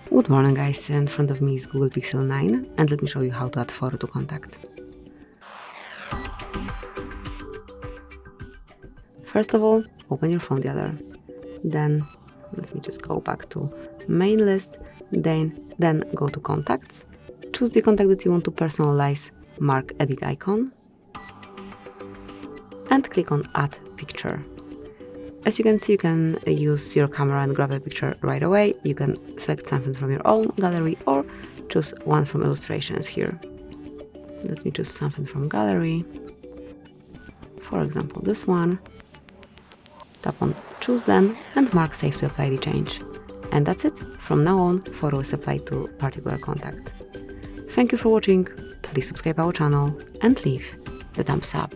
Good morning guys, in front of me is Google Pixel 9 and let me show you how to add photo to contact. First of all, open your phone dialer. Then let me just go back to main list, then go to contacts. Choose the contact that you want to personalize, mark edit icon and click on add picture. As you can see, you can use your camera and grab a picture right away. You can select something from your own gallery or choose one from illustrations here. Let me choose something from gallery. For example, this one. Tap on choose then and mark save to apply the change. And that's it. From now on, photo is applied to particular contact. Thank you for watching. Please subscribe our channel and leave the thumbs up.